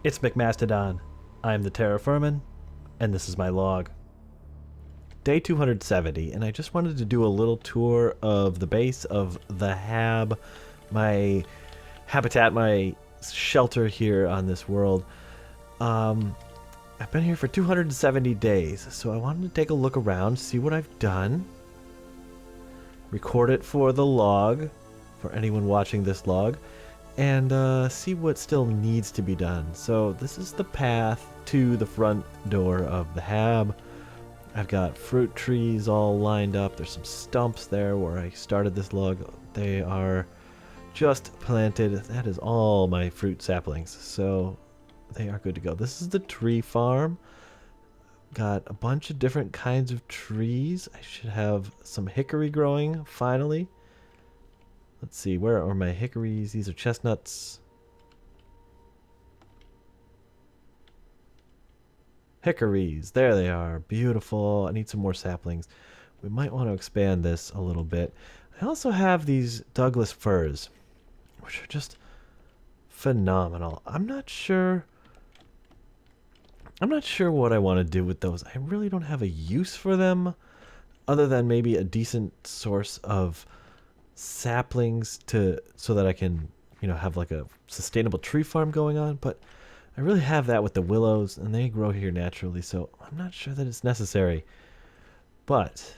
It's McMastodon. I'm the Terrafirman, and this is my log. Day 270, and I just wanted to do a little tour of the base of the Hab, my habitat, my shelter here on this world. I've been here for 270 days, so I wanted to take a look around, see what I've done, record it for the log, for anyone watching this log, and see what still needs to be done. So this is the path to the front door of the Hab. I've got fruit trees all lined up. There's some stumps there where I started this log. They are just planted. That is all my fruit saplings, so they are good to go. This is the tree farm. Got a bunch of different kinds of trees. I should have some hickory growing finally. Let's see, where are my hickories? These are chestnuts. Hickories, there they are. Beautiful. I need some more saplings. We might want to expand this a little bit. I also have these Douglas firs, which are just phenomenal. I'm not sure what I want to do with those. I really don't have a use for them other than maybe a decent source of saplings so that I can, have like a sustainable tree farm going on, but I really have that with the willows and they grow here naturally, so I'm not sure that it's necessary. But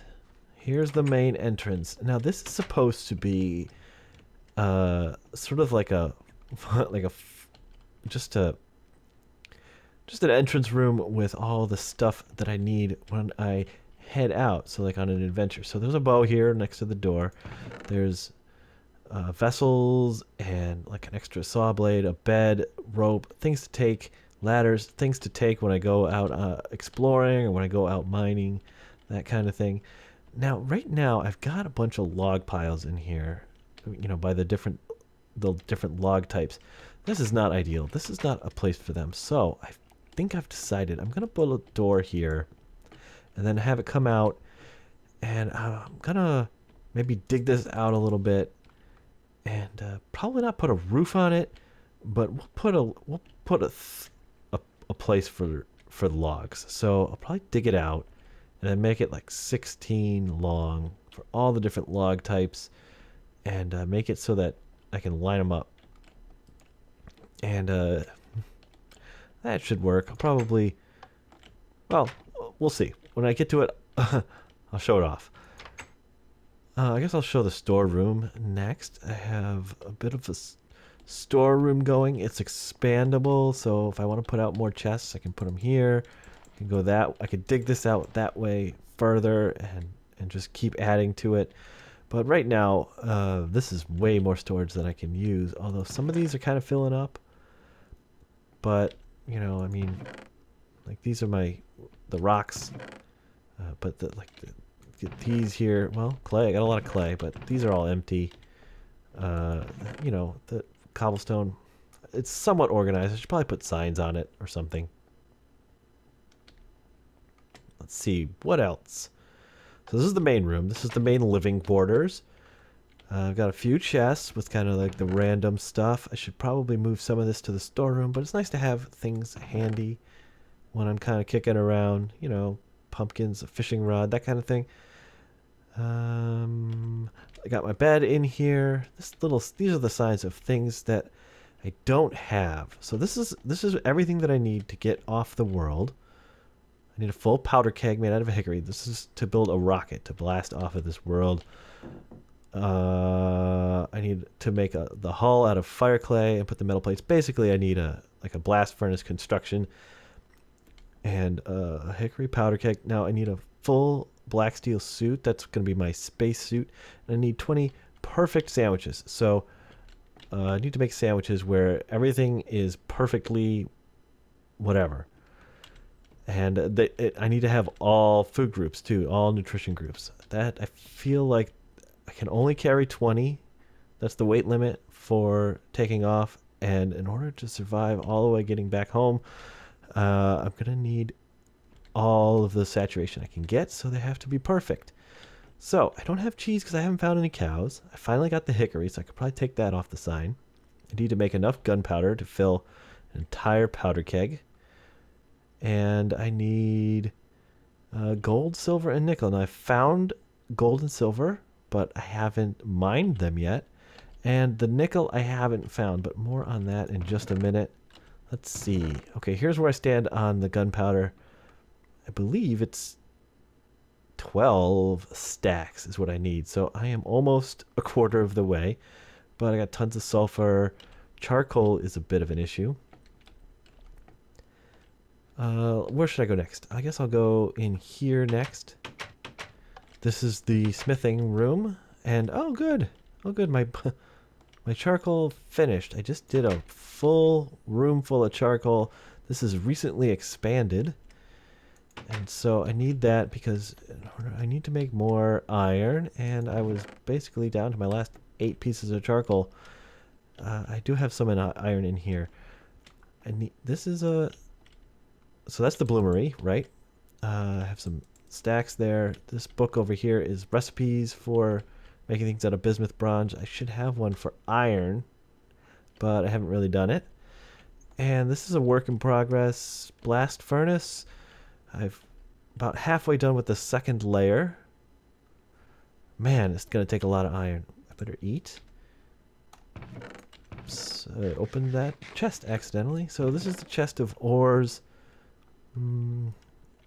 here's the main entrance. Now this is supposed to be sort of like a just an entrance room with all the stuff that I need when I head out, so like on an adventure. So there's a bow here next to the door. There's vessels and like an extra saw blade, a bed, rope, things to take, ladders, things to take when I go out exploring or when I go out mining, that kind of thing. Now, right now, I've got a bunch of log piles in here, by the different log types. This is not ideal. This is not a place for them. So I think I've decided I'm gonna put a door here and then have it come out, and I'm gonna maybe dig this out a little bit and probably not put a roof on it, but we'll put a place for the logs. So I'll probably dig it out and then make it like 16 long for all the different log types, and make it so that I can line them up, and that should work. I'll probably, well, we'll see. When I get to it, I'll show it off. I guess I'll show the storeroom next. I have a bit of a storeroom going. It's expandable, so if I want to put out more chests, I can put them here. I can go that. I could dig this out that way further and just keep adding to it. But right now, this is way more storage than I can use. Although some of these are kind of filling up. But I mean, like these are the rocks. But these here, well, clay. I got a lot of clay, but these are all empty. The cobblestone, it's somewhat organized. I should probably put signs on it or something. Let's see, what else? So this is the main room. This is the main living quarters. I've got a few chests with kind of like the random stuff. I should probably move some of this to the storeroom, but it's nice to have things handy when I'm kind of kicking around, pumpkins, a fishing rod, that kind of thing. I got my bed in here. These are the signs of things that I don't have. So this is everything that I need to get off the world. I need a full powder keg made out of a hickory. This is to build a rocket to blast off of this world. I need to make the hull out of fire clay and put the metal plates. Basically, I need a blast furnace construction and a hickory powder keg. Now I need a full black steel suit. That's going to be my space suit. And I need 20 perfect sandwiches. So I need to make sandwiches where everything is perfectly whatever. And I need to have all food groups too, all nutrition groups. That I feel like I can only carry 20. That's the weight limit for taking off. And in order to survive all the way getting back home, I'm going to need all of the saturation I can get, so they have to be perfect. So I don't have cheese because I haven't found any cows. I finally got the hickory, so I could probably take that off the sign. I need to make enough gunpowder to fill an entire powder keg. And I need gold, silver, and nickel. Now I found gold and silver, but I haven't mined them yet. And the nickel I haven't found, but more on that in just a minute. Let's see. Okay, here's where I stand on the gunpowder. I believe it's 12 stacks is what I need. So I am almost a quarter of the way, but I got tons of sulfur. Charcoal is a bit of an issue. Where should I go next? I guess I'll go in here next. This is the smithing room, and oh good, my my charcoal finished. I just did a full room full of charcoal. This is recently expanded, and so I need that because I need to make more iron, and I was basically down to my last 8 pieces of charcoal. I do have some iron in here. This is a... So that's the bloomery, right? I have some stacks there. This book over here is recipes for making things out of bismuth bronze. I should have one for iron, but I haven't really done it. And this is a work in progress blast furnace. I've about halfway done with the second layer. Man, it's going to take a lot of iron. I better eat. Oops, I opened that chest accidentally. So this is the chest of ores.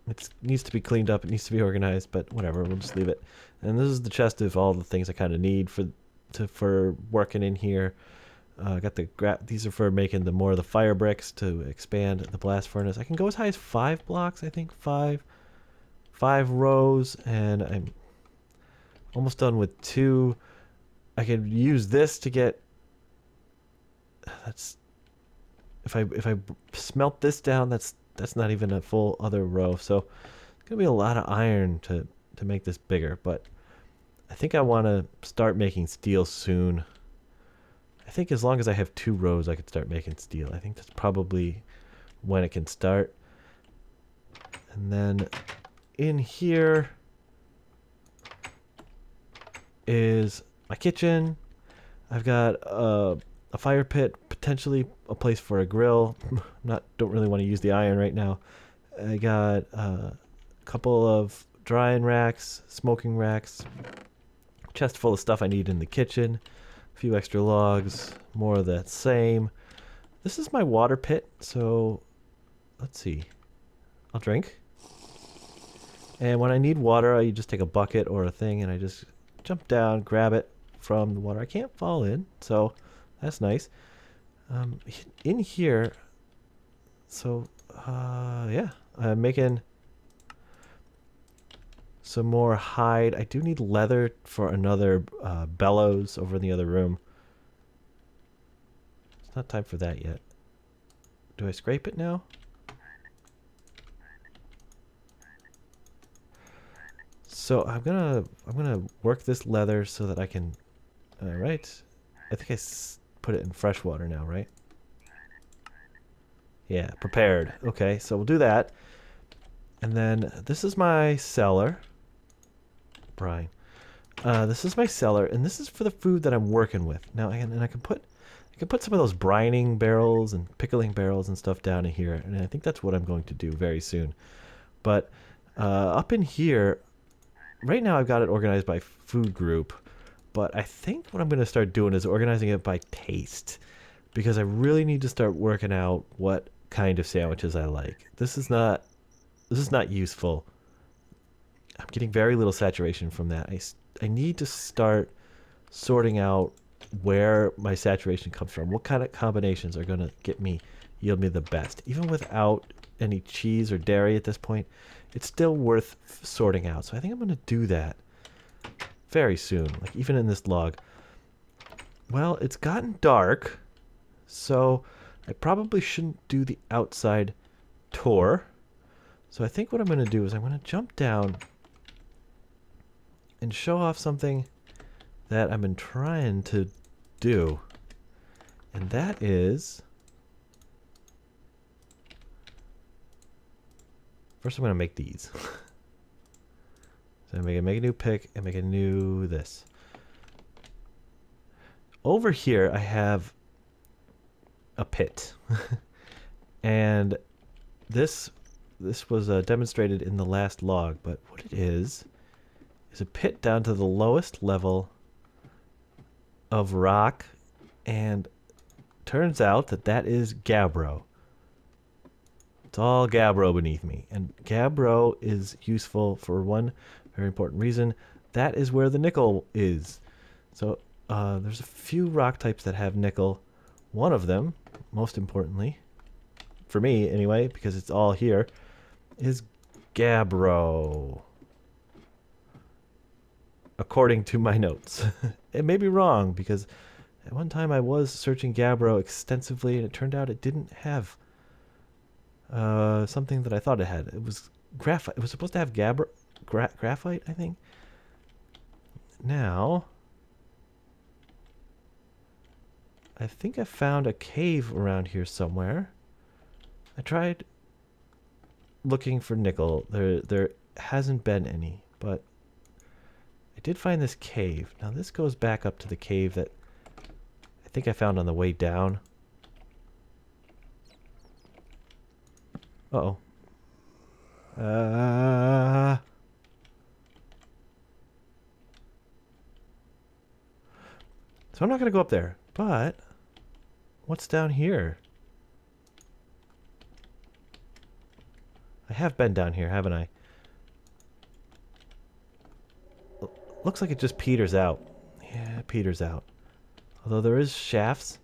It needs to be cleaned up. It needs to be organized, but whatever. We'll just leave it. And this is the chest of all the things I kind of need for working in here. I got these are for making more of the fire bricks to expand the blast furnace. I can go as high as 5 blocks. I think five rows, and I'm almost done with 2. I could use this to get. That's if I smelt this down. That's not even a full other row, so it's gonna be a lot of iron to make this bigger. But I think I want to start making steel soon. I think as long as I have 2 rows, I could start making steel. I think that's probably when it can start. And then in here is my kitchen. I've got a fire pit, potentially a place for a grill. Don't really want to use the iron right now. I got a couple of drying racks, smoking racks, chest full of stuff I need in the kitchen, a few extra logs, more of that same. This is my water pit, so let's see. I'll drink. And when I need water, I just take a bucket or a thing and I just jump down, grab it from the water. I can't fall in, so that's nice. In here, so yeah, I'm making some more hide. I do need leather for another bellows over in the other room. It's not time for that yet. Do I scrape it now? So I'm gonna work this leather so that I can. All right, I think I put it in fresh water now, right? Yeah, prepared. Okay, so we'll do that. And then this is my cellar. Brian. This is my cellar, and this is for the food that I'm working with. Now, I can put some of those brining barrels and pickling barrels and stuff down in here, and I think that's what I'm going to do very soon. But up in here, right now I've got it organized by food group, but I think what I'm going to start doing is organizing it by taste, because I really need to start working out what kind of sandwiches I like. This is not useful. I'm getting very little saturation from that. I need to start sorting out where my saturation comes from. What kind of combinations are going to yield me the best? Even without any cheese or dairy at this point, it's still worth sorting out. So I think I'm going to do that very soon, like even in this log. Well, it's gotten dark, so I probably shouldn't do the outside tour. So I think what I'm going to do is I'm going to jump down and show off something that I've been trying to do. And that is... First I'm going to make these. So I'm going to make a new pick and make a new this. Over here I have a pit. And this was demonstrated in the last log, but what it is a pit down to the lowest level of rock, and turns out that that is gabbro. It's all gabbro beneath me, and gabbro is useful for one very important reason. That is where the nickel is. So there's a few rock types that have nickel. One of them, most importantly, for me anyway, because it's all here, is gabbro. According to my notes. It may be wrong, because at one time I was searching gabbro extensively, and it turned out it didn't have something that I thought it had. It was graphite. It was supposed to have graphite, I think. Now, I think I found a cave around here somewhere. I tried looking for nickel. There hasn't been any, but I did find this cave. Now this goes back up to the cave that I think I found on the way down. Uh-oh. So I'm not going to go up there, but what's down here? I have been down here, haven't I? Looks like it just peters out. Yeah, it peters out. Although there is shafts,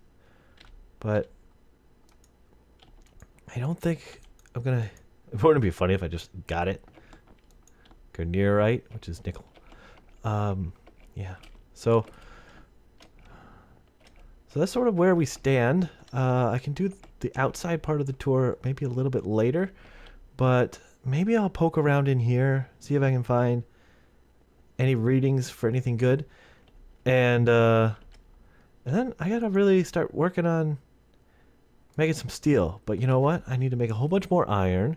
but I don't think I'm gonna... It wouldn't be funny if I just got it. Garnierite, which is nickel. Yeah. So that's sort of where we stand. I can do the outside part of the tour maybe a little bit later, but maybe I'll poke around in here, see if I can find any readings for anything good, and then I gotta really start working on making some steel. But you know what? I need to make a whole bunch more iron,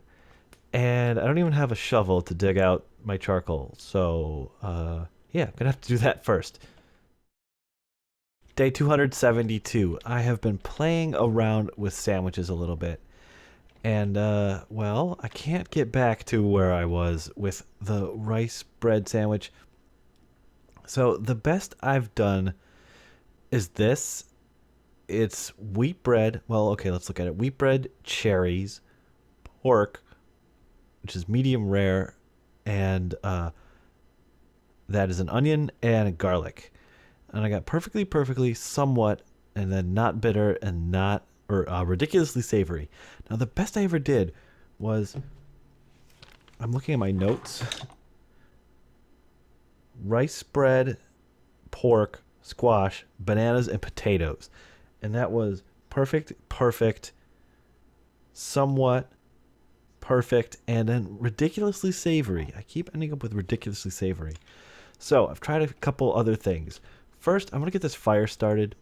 and I don't even have a shovel to dig out my charcoal. So yeah, I'm gonna have to do that first. Day 272. I have been playing around with sandwiches a little bit. And, well, I can't get back to where I was with the rice bread sandwich. So the best I've done is this. It's wheat bread. Well, okay, let's look at it. Wheat bread, cherries, pork, which is medium rare, and that is an onion and garlic. And I got perfectly, somewhat, and then not bitter and not, or ridiculously savory. Now, the best I ever did was, I'm looking at my notes. Rice bread, pork, squash, bananas, and potatoes. And that was perfect, somewhat perfect, and then ridiculously savory. I keep ending up with ridiculously savory. So, I've tried a couple other things. First, I'm going to get this fire started.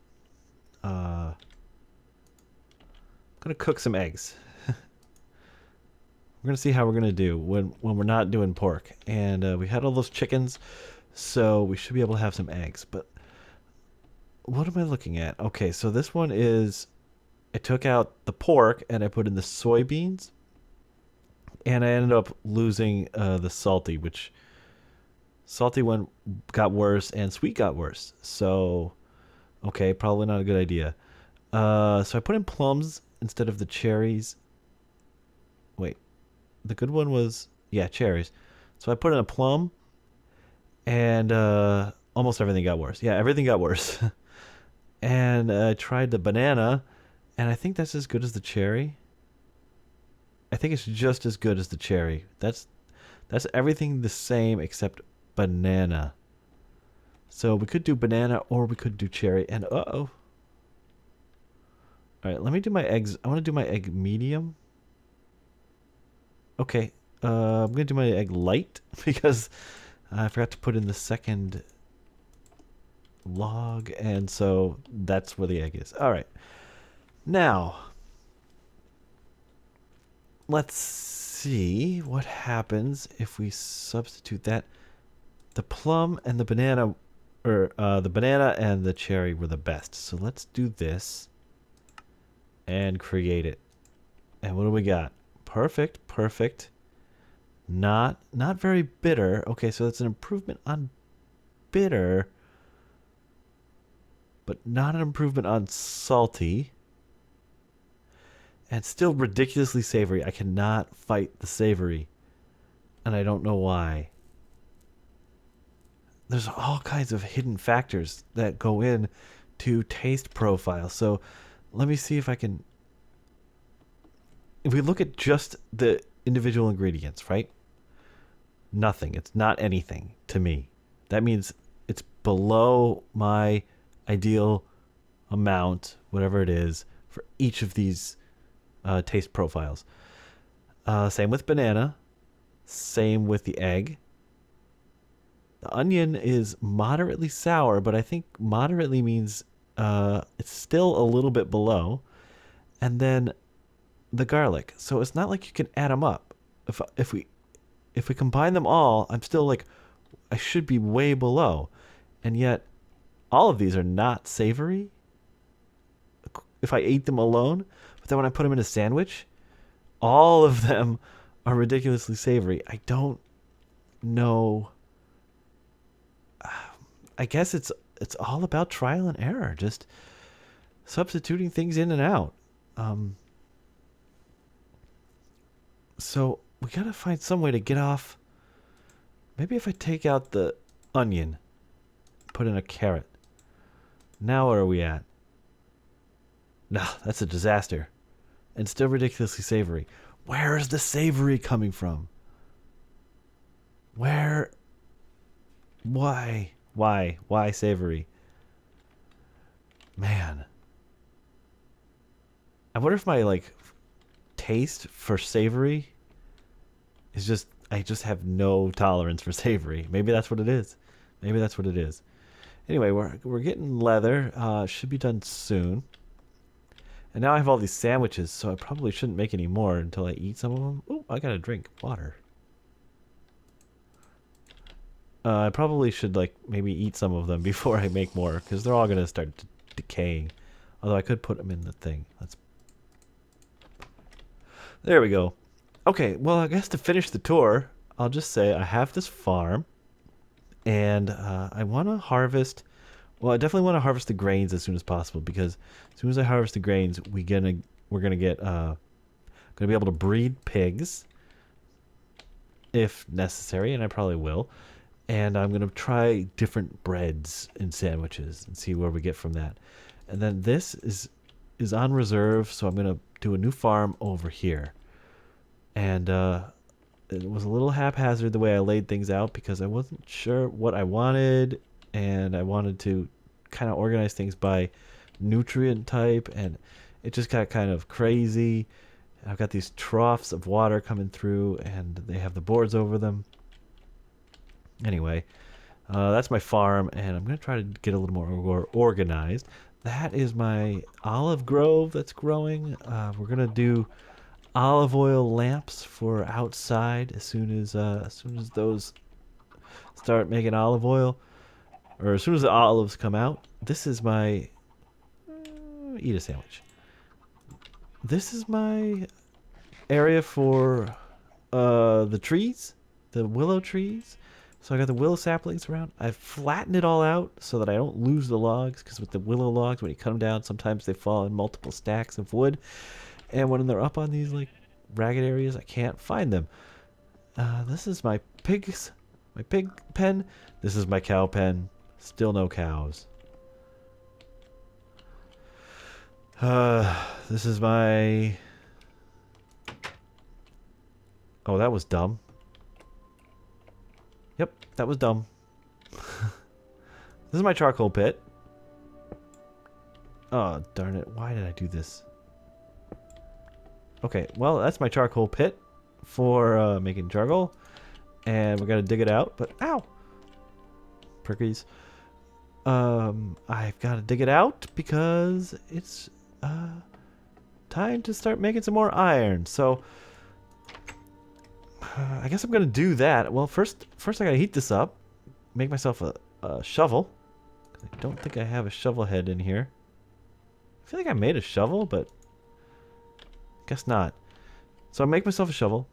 I'm going to cook some eggs. We're going to see how we're going to do when we're not doing pork. And we had all those chickens, so we should be able to have some eggs. But what am I looking at? Okay, so this one is... I took out the pork and I put in the soybeans. And I ended up losing the salty, which... Salty one got worse and sweet got worse. So, okay, probably not a good idea. So I put in plums instead of the cherries. Wait, the good one was, yeah, cherries. So I put in a plum, and almost everything got worse. Yeah, everything got worse. And I tried the banana, and I think that's as good as the cherry. I think it's just as good as the cherry. That's everything the same except banana. So we could do banana or we could do cherry. And uh-oh. Alright, let me do my eggs. I want to do my egg medium. Okay. I'm going to do my egg light because I forgot to put in the second log. And so that's where the egg is. Alright. Now, let's see what happens if we substitute that. The plum and the banana, or the banana and the cherry were the best. So let's do this and create it. And what do we got? Perfect, perfect. Not very bitter. Okay, so that's an improvement on bitter, but not an improvement on salty. And still ridiculously savory. I cannot fight the savory. And I don't know why. There's all kinds of hidden factors that go in to taste profile. So let me see if I can. If we look at just the individual ingredients, right? Nothing. It's not anything to me. That means it's below my ideal amount, whatever it is, for each of these taste profiles. Same with banana. Same with the egg. The onion is moderately sour, but I think moderately means it's still a little bit below. And then the garlic. So it's not like you can add them up. If we combine them all, I'm still like I should be way below. And yet all of these are not savory if I ate them alone. But then when I put them in a sandwich, all of them are ridiculously savory. I don't know. I guess it's all about trial and error, just substituting things in and out. So we gotta find some way to get off. Maybe if I take out the onion, put in a carrot. Now where are we at? Nah, that's a disaster. And still ridiculously savory. Where is the savory coming from? Where? Why? Why savory? Man. I wonder if my like taste for savory is just I just have no tolerance for savory. Maybe that's what it is. Maybe that's what it is. Anyway, we're getting leather. Should be done soon. And now I have all these sandwiches, so I probably shouldn't make any more until I eat some of them. Oh, I gotta drink water. I probably should like maybe eat some of them before I make more, because they're all gonna start decaying. Although I could put them in the thing. There we go. Okay, well I guess to finish the tour, I'll just say I have this farm, and I want to harvest. Well, I definitely want to harvest the grains as soon as possible, because as soon as I harvest the grains, we're gonna get gonna be able to breed pigs if necessary, and I probably will. And I'm gonna try different breads and sandwiches and see where we get from that. And then this is on reserve, so I'm gonna do a new farm over here. And it was a little haphazard the way I laid things out because I wasn't sure what I wanted, and I wanted to kind of organize things by nutrient type, and it just got kind of crazy. I've got these troughs of water coming through, and they have the boards over them. Anyway, that's my farm, and I'm going to try to get a little more organized. That is my olive grove that's growing. We're going to do olive oil lamps for outside as soon as those start making olive oil, or as soon as the olives come out. This is my eat a sandwich. This is my area for the trees, the willow trees. So I got the willow saplings around. I've flattened it all out so that I don't lose the logs, because with the willow logs, when you cut them down, sometimes they fall in multiple stacks of wood. And when they're up on these like ragged areas, I can't find them. This is my pig pen. This is my cow pen. Still no cows. This is my... Oh, that was dumb. Yep, that was dumb. This is my charcoal pit. Oh, darn it. Why did I do this? Okay, well, that's my charcoal pit for making charcoal. And we're going to dig it out, but... Ow! Perkies. I've got to dig it out because it's time to start making some more iron. So... I guess I'm gonna do that. Well, first I gotta heat this up, make myself a shovel. I don't think I have a shovel head in here. I feel like I made a shovel, but guess not. So I make myself a shovel,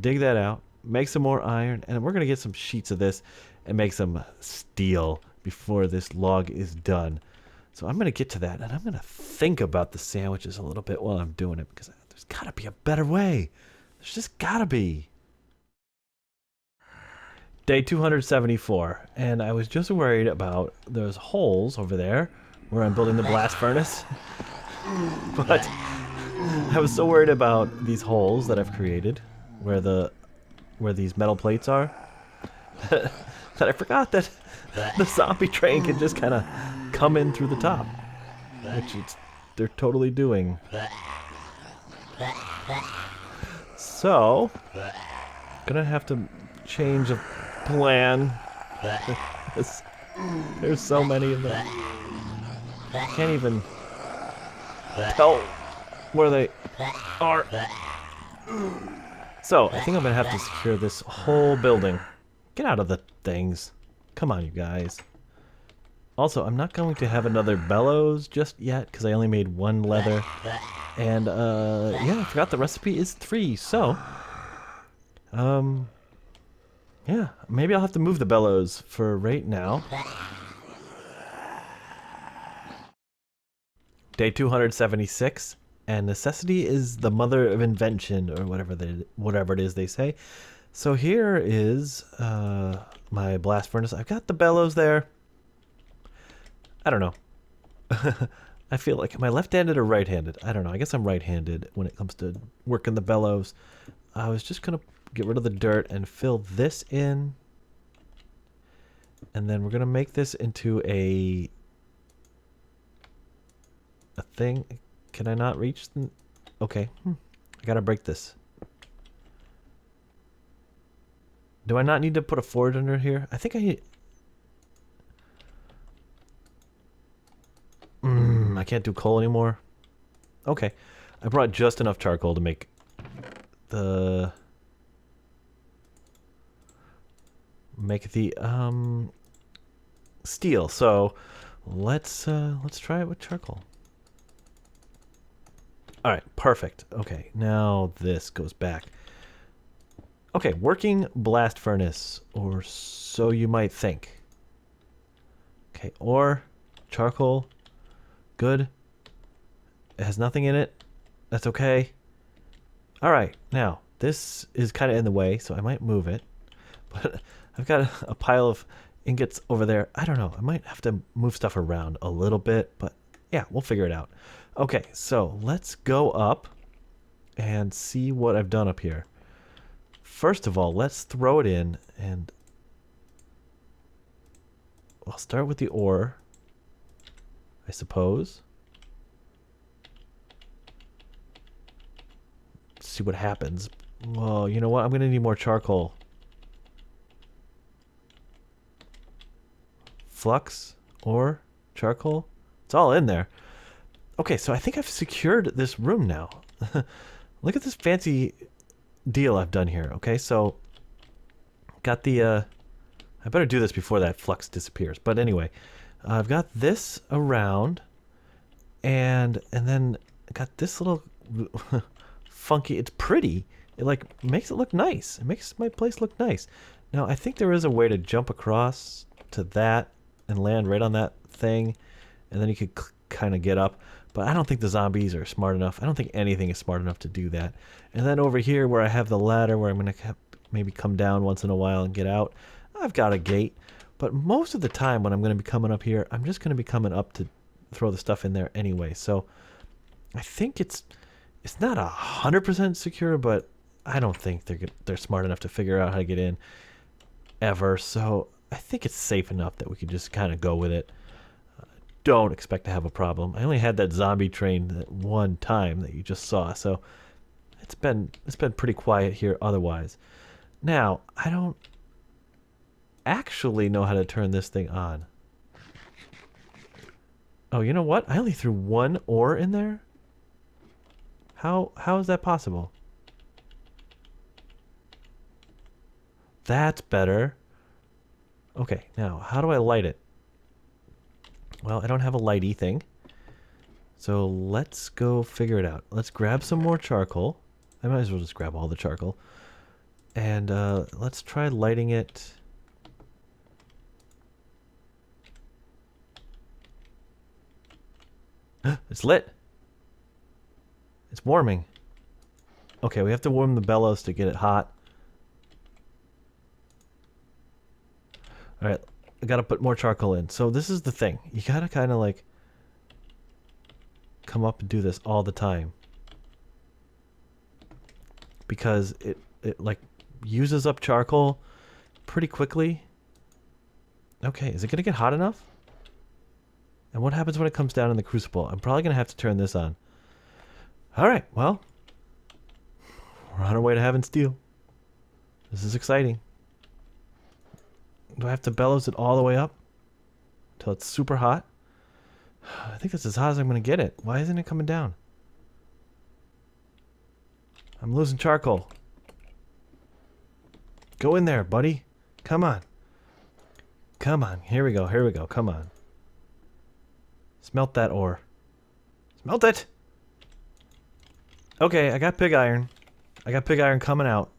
dig that out, make some more iron, and we're going to get some sheets of this and make some steel before this log is done. So I'm going to get to that, and I'm going to think about the sandwiches a little bit while I'm doing it, because there's got to be a better way. There's just got to be. Day 274, and I was just worried about those holes over there where I'm building the blast furnace. But I was so worried about these holes that I've created where these metal plates are that I forgot that the zombie train can just kind of come in through the top, which they're totally doing. So, gonna have to change a plan. There's so many of them. I can't even tell where they are. So, I think I'm gonna have to secure this whole building. Get out of the things. Come on, you guys. Also, I'm not going to have another bellows just yet, because I only made one leather. And, yeah, I forgot the recipe is 3, so... yeah, maybe I'll have to move the bellows for right now. Day 276, and necessity is the mother of invention, or whatever it is they say. So here is my blast furnace. I've got the bellows there. I don't know. I feel like, am I left-handed or right-handed? I don't know. I guess I'm right-handed when it comes to working the bellows. I was just going to get rid of the dirt and fill this in. And then we're going to make this into a thing. Can I not reach? Okay. I got to break this. Do I not need to put a forge under here? I think I need... I can't do coal anymore. Okay. I brought just enough charcoal to make the... steel. So let's try it with charcoal. All right, perfect. Okay, now this goes back. Okay, working blast furnace, or so you might think. Okay, or charcoal. Good. It has nothing in it. That's okay. All right, now this is kind of in the way, so I might move it. But I've got a pile of ingots over there. I don't know. I might have to move stuff around a little bit, but yeah, we'll figure it out. Okay, so let's go up and see what I've done up here. First of all, let's throw it in, and I'll start with the ore, I suppose. See what happens. Well, you know what? I'm going to need more charcoal. Flux, ore, charcoal. It's all in there. Okay, so I think I've secured this room now. Look at this fancy deal I've done here. Okay, so got the I better do this before that flux disappears. But anyway, I've got this around, and then I got this little funky. It's pretty. It like makes it look nice. It makes my place look nice. Now I think there is a way to jump across to that and land right on that thing, and then you could kind of get up. But I don't think the zombies are smart enough. I don't think anything is smart enough to do that. And then over here where I have the ladder where I'm going to maybe come down once in a while and get out, I've got a gate. But most of the time when I'm going to be coming up here, I'm just going to be coming up to throw the stuff in there anyway. So I think it's not 100% secure, but I don't think they're smart enough to figure out how to get in ever. So I think it's safe enough that we could just kind of go with it. Don't expect to have a problem. I only had that zombie train that one time that you just saw, so it's been pretty quiet here otherwise. Now, I don't actually know how to turn this thing on. Oh, you know what? I only threw one ore in there? How is that possible? That's better. Okay, now, how do I light it? Well, I don't have a lighty thing. So let's go figure it out. Let's grab some more charcoal. I might as well just grab all the charcoal. And let's try lighting it. It's lit. It's warming. Okay, we have to warm the bellows to get it hot. Alright, I gotta put more charcoal in. So this is the thing. You gotta kind of like come up and do this all the time. Because it like uses up charcoal pretty quickly. Okay, is it gonna get hot enough? And what happens when it comes down in the crucible? I'm probably gonna have to turn this on. Alright, well. We're on our way to having steel. This is exciting. Do I have to bellows it all the way up? Until it's super hot? I think that's as hot as I'm gonna get it. Why isn't it coming down? I'm losing charcoal. Go in there, buddy. Come on. Come on. Here we go. Here we go. Come on. Smelt that ore. Smelt it! Okay, I got pig iron. I got pig iron coming out.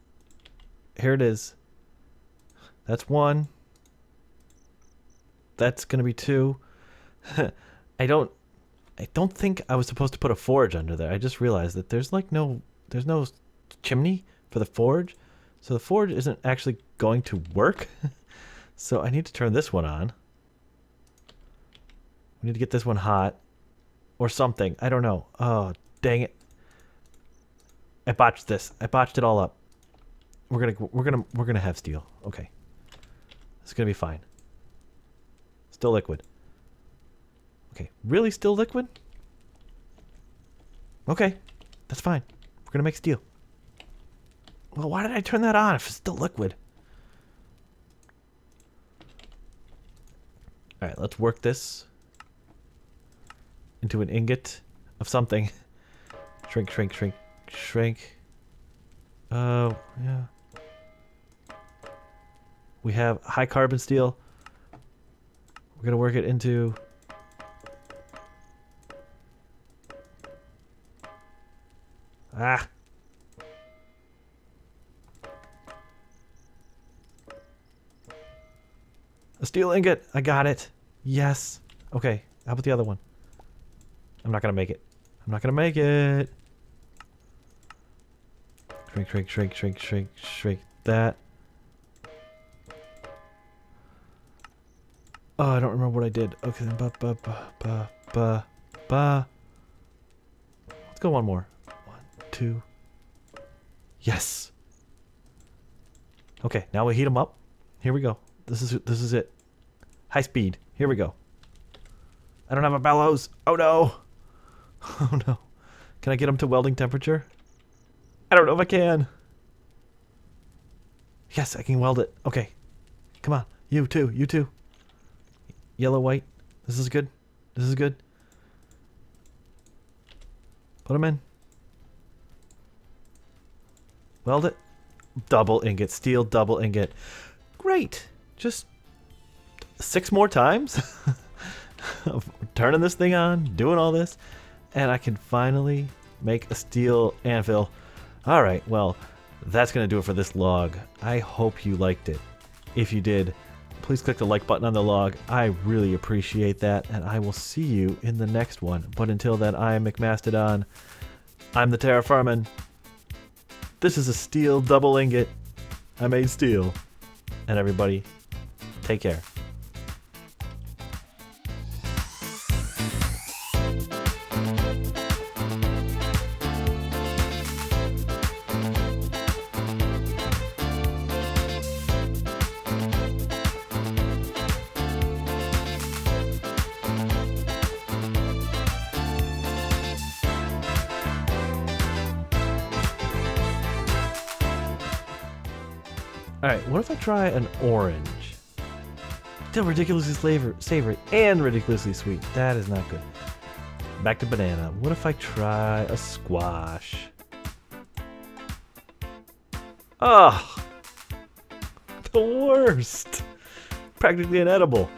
Here it is. That's 1. That's gonna be 2. I don't think I was supposed to put a forge under there. I just realized that there's no chimney for the forge. So the forge isn't actually going to work. So I need to turn this one on. We need to get this one hot. Or something. I don't know. Oh, dang it. I botched this. I botched it all up. We're gonna have steel. Okay. It's gonna be fine. Still liquid. Okay. Really still liquid? Okay. That's fine. We're gonna make steel. Well, why did I turn that on if it's still liquid? Alright, let's work this into an ingot of something. Shrink, shrink, shrink, shrink. Oh, yeah. We have high carbon steel. We're gonna work it into... Ah! A steel ingot! I got it! Yes! Okay, how about the other one? I'm not gonna make it. I'm not gonna make it! Shrink, shrink, shrink, shrink, shrink, shrink. That. Oh, I don't remember what I did. Okay, Let's go one more. 1, 2. Yes! Okay, now we heat them up. Here we go. This is it. High speed. Here we go. I don't have a bellows. Oh no! Oh no. Can I get them to welding temperature? I don't know if I can. Yes, I can weld it. Okay. Come on. You too. You too. Yellow, white. This is good. This is good. Put them in. Weld it. Double ingot. Steel double ingot. Great. Just 6 more times of turning this thing on, doing all this, and I can finally make a steel anvil. Alright, well, that's going to do it for this log. I hope you liked it. If you did, please click the like button on the log. I really appreciate that, and I will see you in the next one. But until then, I am McMastodon. I'm the Terrafirman. This is a steel double ingot. I made steel. And everybody, take care. Alright, what if I try an orange? Still ridiculously savory and ridiculously sweet. That is not good. Back to banana. What if I try a squash? Ugh! The worst! Practically inedible.